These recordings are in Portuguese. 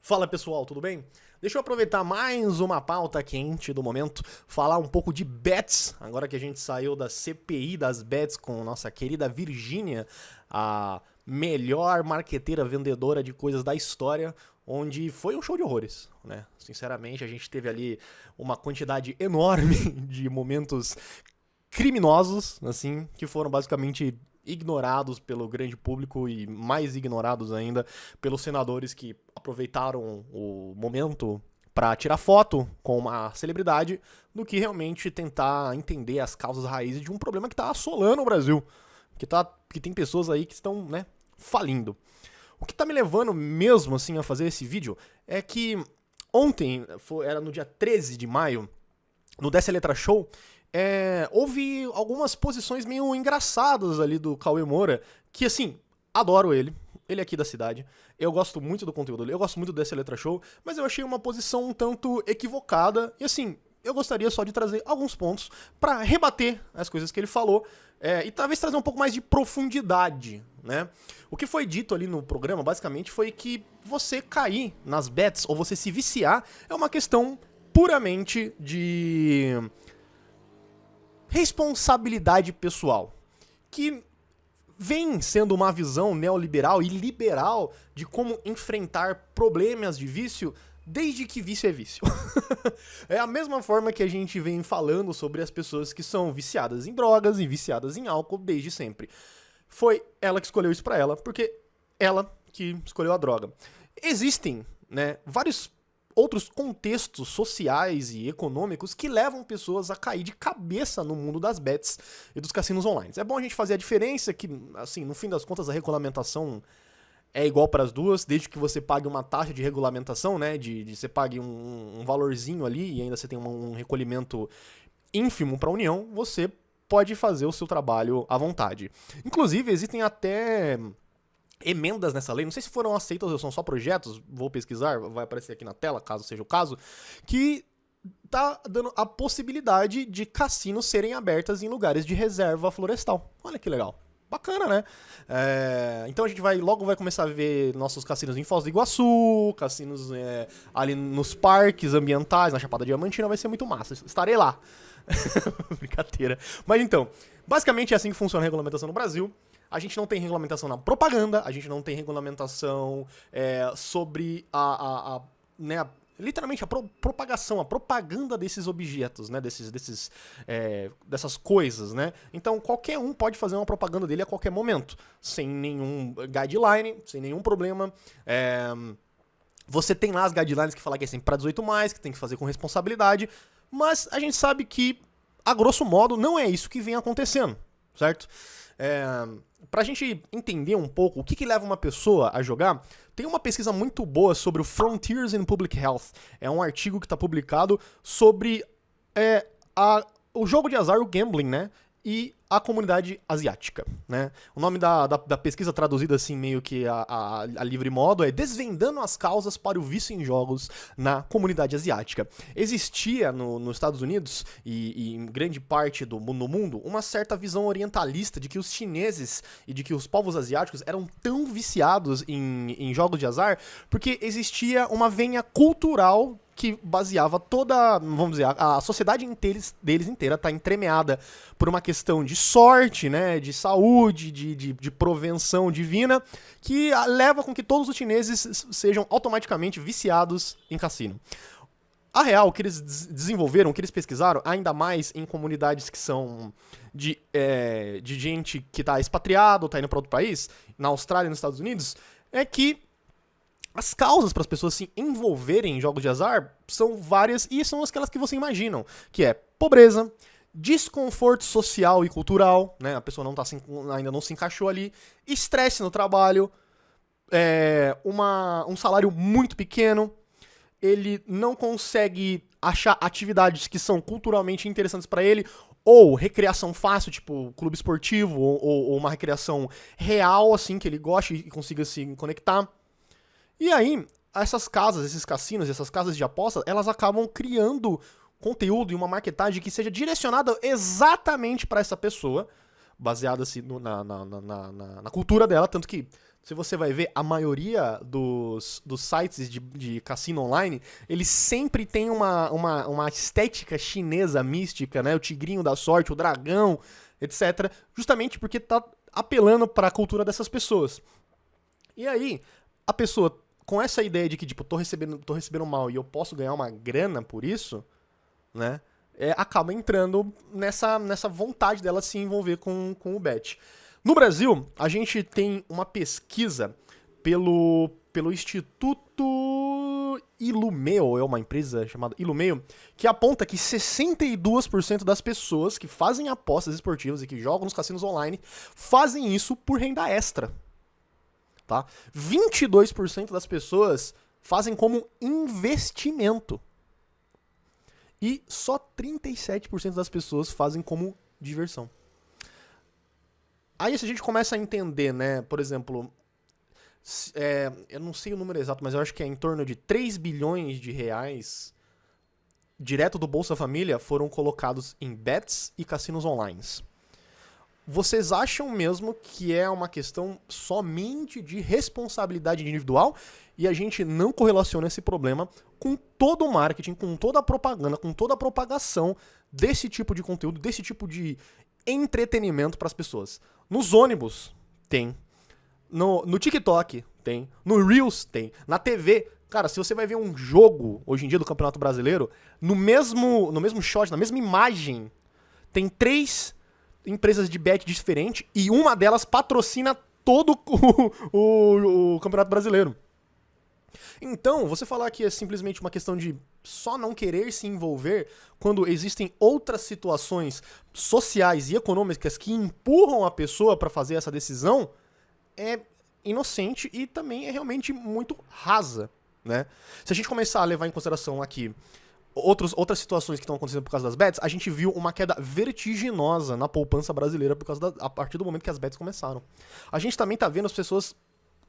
Fala pessoal, tudo bem? Deixa eu aproveitar mais uma pauta quente do momento, falar um pouco de bets, agora que a gente saiu da CPI das bets com nossa querida Virgínia, a melhor marqueteira vendedora de coisas da história, onde foi um show de horrores, né? Sinceramente, a gente teve ali uma quantidade enorme de momentos criminosos, assim, que foram basicamente ignorados pelo grande público e mais ignorados ainda pelos senadores que aproveitaram o momento para tirar foto com uma celebridade do que realmente tentar entender as causas raízes de um problema que está assolando o Brasil, que tem pessoas aí que estão, né, falindo. O que tá me levando mesmo assim a fazer esse vídeo é que ontem, era no dia 13 de maio, no Dessa Letra Show, houve algumas posições meio engraçadas ali do Cauê Moura, que assim, adoro ele é aqui da cidade, eu gosto muito do conteúdo dele, eu gosto muito dessa Letra Show, mas eu achei uma posição um tanto equivocada, e assim, eu gostaria só de trazer alguns pontos pra rebater as coisas que ele falou, e talvez trazer um pouco mais de profundidade, né? O que foi dito ali no programa, basicamente, foi que você cair nas bets, ou você se viciar, é uma questão puramente de responsabilidade pessoal, que vem sendo uma visão neoliberal e liberal de como enfrentar problemas de vício desde que vício é vício. É a mesma forma que a gente vem falando sobre as pessoas que são viciadas em drogas e viciadas em álcool desde sempre. Foi ela que escolheu isso pra ela, porque ela que escolheu a droga. Existem, né, vários outros contextos sociais e econômicos que levam pessoas a cair de cabeça no mundo das bets e dos cassinos online. É bom a gente fazer a diferença que, assim, no fim das contas, a regulamentação é igual para as duas, desde que você pague uma taxa de regulamentação, né, de você pague um valorzinho ali e ainda você tem um recolhimento ínfimo para a União, você pode fazer o seu trabalho à vontade. Inclusive, existem até emendas nessa lei, não sei se foram aceitas ou são só projetos, vou pesquisar, vai aparecer aqui na tela, caso seja o caso, que tá dando a possibilidade de cassinos serem abertas em lugares de reserva florestal. Olha que legal. Bacana, né? Então a gente logo vai começar a ver nossos cassinos em Foz do Iguaçu, cassinos ali nos parques ambientais, na Chapada Diamantina, vai ser muito massa. Estarei lá. Brincadeira. Mas então, basicamente é assim que funciona a regulamentação no Brasil. A gente não tem regulamentação na propaganda, a gente não tem regulamentação sobre literalmente a propagação, a propaganda desses objetos, né, dessas coisas, né. Então qualquer um pode fazer uma propaganda dele a qualquer momento, sem nenhum guideline, sem nenhum problema. Você tem lá as guidelines que falam que é sempre para 18+, que tem que fazer com responsabilidade, mas a gente sabe que, a grosso modo, não é isso que vem acontecendo, certo? Pra gente entender um pouco o que leva uma pessoa a jogar, tem uma pesquisa muito boa sobre o Frontiers in Public Health. É um artigo que está publicado sobre o jogo de azar, o gambling, né? E a comunidade asiática, né? O nome da pesquisa, traduzida assim meio que a livre modo, é Desvendando as causas para o vício em jogos na comunidade asiática. Existia nos Estados Unidos e em grande parte no mundo uma certa visão orientalista de que os chineses e de que os povos asiáticos eram tão viciados em jogos de azar porque existia uma venha cultural que baseava toda, vamos dizer, a sociedade deles inteira tá entremeada por uma questão de sorte, né, de saúde, de provenção divina, que leva com que todos os chineses sejam automaticamente viciados em cassino. A real, o que eles desenvolveram, o que eles pesquisaram, ainda mais em comunidades que são de gente que tá expatriado, tá indo para outro país, na Austrália e nos Estados Unidos, é que as causas para as pessoas se envolverem em jogos de azar são várias e são aquelas que você imaginam, que é pobreza, desconforto social e cultural, né? A pessoa ainda não se encaixou ali, estresse no trabalho, um salário muito pequeno, ele não consegue achar atividades que são culturalmente interessantes para ele, ou recreação fácil, tipo clube esportivo, ou uma recreação real, assim, que ele goste e consiga se conectar. E aí, essas casas, esses cassinos, essas casas de aposta, elas acabam criando conteúdo e uma marketagem que seja direcionada exatamente para essa pessoa, baseada assim, na cultura dela, tanto que se você vai ver, a maioria dos sites de cassino online, eles sempre tem uma estética chinesa mística, né? O tigrinho da sorte, o dragão, etc. Justamente porque tá apelando para a cultura dessas pessoas. E aí, a pessoa, com essa ideia de que, tipo, tô recebendo mal e eu posso ganhar uma grana por isso, né? Acaba entrando nessa vontade dela se envolver com o bet. No Brasil, a gente tem uma pesquisa pelo Instituto Ilumeo, é uma empresa chamada Ilumeo, que aponta que 62% das pessoas que fazem apostas esportivas e que jogam nos cassinos online fazem isso por renda extra. Tá? 22% das pessoas fazem como investimento. E só 37% das pessoas fazem como diversão. Aí se a gente começa a entender, né, por exemplo, eu não sei o número exato, mas eu acho que é em torno de 3 bilhões de reais direto do Bolsa Família foram colocados em bets e cassinos online. Vocês acham mesmo que é uma questão somente de responsabilidade individual e a gente não correlaciona esse problema com todo o marketing, com toda a propaganda, com toda a propagação desse tipo de conteúdo, desse tipo de entretenimento para as pessoas? Nos ônibus, tem. No TikTok, tem. No Reels, tem. Na TV. Cara, se você vai ver um jogo, hoje em dia, do Campeonato Brasileiro, no mesmo shot, na mesma imagem, tem 3 empresas de bet diferentes e uma delas patrocina todo o Campeonato Brasileiro. Então, você falar que é simplesmente uma questão de só não querer se envolver quando existem outras situações sociais e econômicas que empurram a pessoa para fazer essa decisão, é inocente e também é realmente muito rasa, né? Se a gente começar a levar em consideração aqui outras situações que estão acontecendo por causa das bets, a gente viu uma queda vertiginosa na poupança brasileira a partir do momento que as bets começaram. A gente também tá vendo as pessoas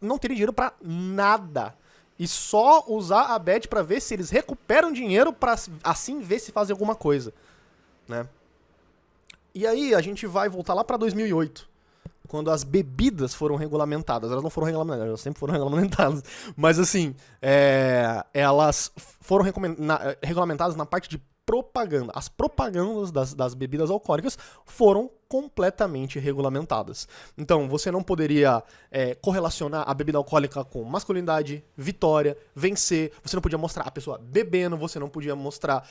não terem dinheiro pra nada e só usar a bet pra ver se eles recuperam dinheiro pra assim ver se fazem alguma coisa, né? E aí a gente vai voltar lá pra 2008, quando as bebidas foram regulamentadas. Elas não foram regulamentadas, elas sempre foram regulamentadas. Mas assim, elas foram regulamentadas na parte de propaganda. As propagandas das bebidas alcoólicas foram completamente regulamentadas. Então, você não poderia correlacionar a bebida alcoólica com masculinidade, vitória, vencer. Você não podia mostrar a pessoa bebendo, você não podia mostrar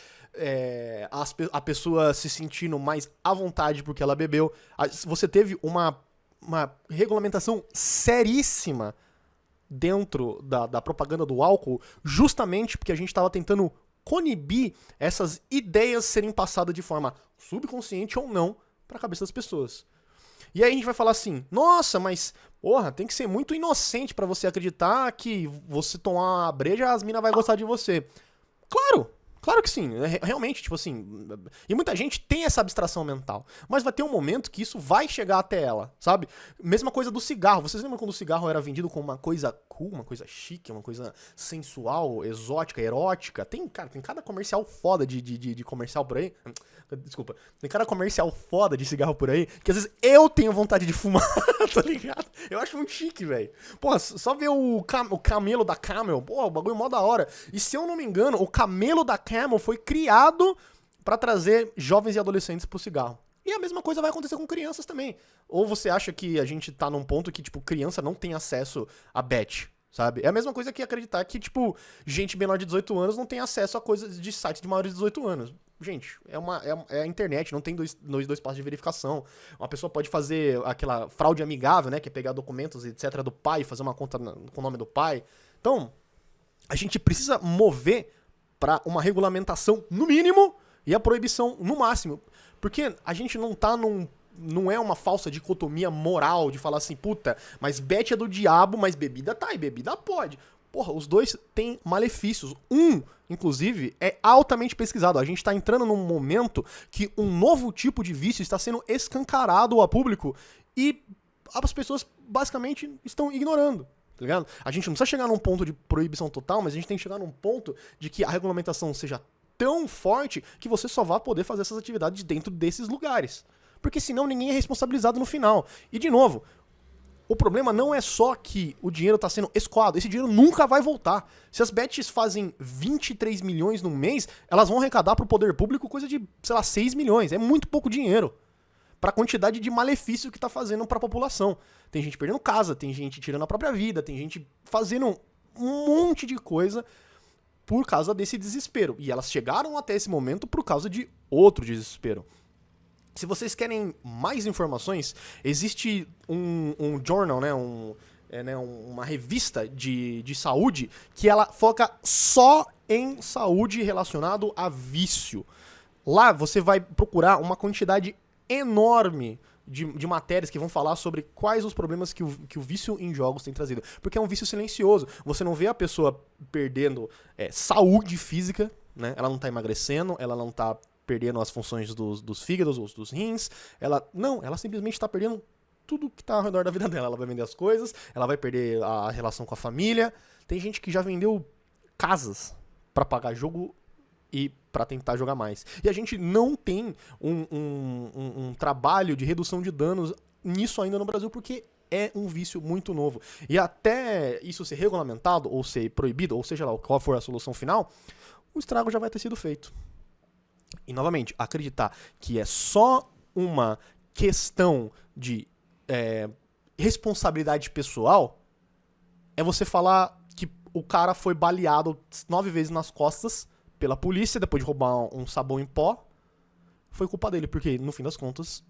a pessoa se sentindo mais à vontade porque ela bebeu. Você teve uma regulamentação seríssima dentro da propaganda do álcool, justamente porque a gente estava tentando conibir essas ideias serem passadas de forma subconsciente ou não para a cabeça das pessoas. E aí a gente vai falar assim, nossa, mas porra, tem que ser muito inocente para você acreditar que você tomar uma breja, as minas vai gostar de você. Claro que sim, realmente, tipo assim, e muita gente tem essa abstração mental, mas vai ter um momento que isso vai chegar até ela, sabe? Mesma coisa do cigarro, vocês lembram quando o cigarro era vendido como uma coisa cool, uma coisa chique, uma coisa sensual, exótica, erótica? Tem cada comercial foda de comercial por aí, desculpa, tem cada comercial foda de cigarro por aí, que às vezes eu tenho vontade de fumar, tá ligado? Eu acho muito chique, velho. Porra, só ver o camelo da Camel, pô, o bagulho mó da hora. E se eu não me engano, o camelo da Camel foi criado pra trazer jovens e adolescentes pro cigarro. E a mesma coisa vai acontecer com crianças também. Ou você acha que a gente tá num ponto que, tipo, criança não tem acesso a bet, sabe? É a mesma coisa que acreditar que, tipo, gente menor de 18 anos não tem acesso a coisas de sites de maiores de 18 anos. Gente, é a internet, não tem dois passos de verificação. Uma pessoa pode fazer aquela fraude amigável, né? Que é pegar documentos, etc., do pai, fazer uma conta com o nome do pai. Então, a gente precisa mover para uma regulamentação no mínimo e a proibição no máximo. Porque a gente não tá não é uma falsa dicotomia moral de falar assim, puta, mas bet é do diabo, mas bebida tá, e bebida pode. Porra, os dois têm malefícios. Inclusive, é altamente pesquisado. A gente tá entrando num momento que um novo tipo de vício está sendo escancarado a público e as pessoas basicamente estão ignorando. Tá ligado? A gente não precisa chegar num ponto de proibição total, mas a gente tem que chegar num ponto de que a regulamentação seja tão forte que você só vai poder fazer essas atividades dentro desses lugares. Porque senão ninguém é responsabilizado no final. E, de novo, o problema não é só que o dinheiro está sendo escoado, esse dinheiro nunca vai voltar. Se as bets fazem 23 milhões no mês, elas vão arrecadar para o poder público coisa de, sei lá, 6 milhões. É muito pouco dinheiro para a quantidade de malefício que está fazendo para a população. Tem gente perdendo casa, tem gente tirando a própria vida, tem gente fazendo um monte de coisa por causa desse desespero. E elas chegaram até esse momento por causa de outro desespero. Se vocês querem mais informações, existe um journal, né, uma revista de saúde que ela foca só em saúde relacionado a vício. Lá você vai procurar uma quantidade enorme de matérias que vão falar sobre quais os problemas que o vício em jogos tem trazido. Porque é um vício silencioso. Você não vê a pessoa perdendo saúde física, né? Ela não tá emagrecendo, ela não tá perdendo as funções dos fígados ou dos rins. Ela simplesmente tá perdendo tudo que tá ao redor da vida dela. Ela vai vender as coisas, ela vai perder a relação com a família. Tem gente que já vendeu casas pra pagar jogo e pra tentar jogar mais. E a gente não tem um trabalho de redução de danos nisso ainda no Brasil, porque é um vício muito novo. E até isso ser regulamentado, ou ser proibido, ou seja lá qual for a solução final, o estrago já vai ter sido feito. E, novamente, acreditar que é só uma questão de responsabilidade pessoal é você falar que o cara foi baleado 9 vezes nas costas pela polícia, depois de roubar um sabão em pó. Foi culpa dele, porque, no fim das contas,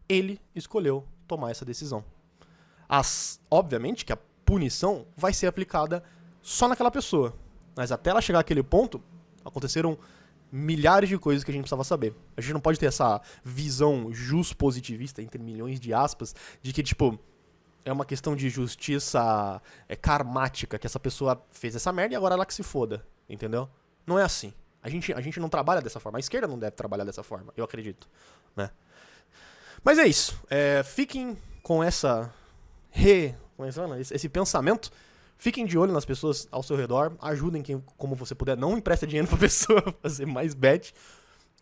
ele escolheu tomar essa decisão. Obviamente que a punição vai ser aplicada só naquela pessoa. Mas até ela chegar àquele ponto, aconteceram milhares de coisas que a gente precisava saber. A gente não pode ter essa visão positivista, entre milhões de aspas, de que, tipo, é uma questão de justiça karmática, que essa pessoa fez essa merda e agora ela que se foda, entendeu? Não é assim. A gente não trabalha dessa forma. A esquerda não deve trabalhar dessa forma, eu acredito, né? Mas é isso. Fiquem com esse pensamento. Fiquem de olho nas pessoas ao seu redor. Ajudem como você puder. Não empresta dinheiro pra pessoa fazer mais bet.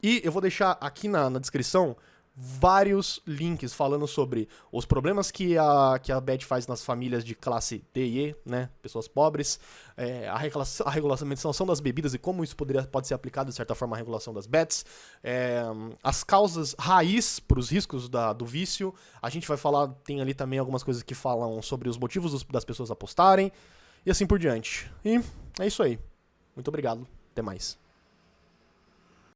E eu vou deixar aqui na descrição vários links falando sobre os problemas que a bet faz nas famílias de classe D e E, né, pessoas pobres, a regulamentação das bebidas e como isso pode ser aplicado de certa forma à regulação das bets, as causas raiz para os riscos do vício. A gente vai falar, tem ali também algumas coisas que falam sobre os motivos das pessoas apostarem e assim por diante. E é isso aí. Muito obrigado. Até mais.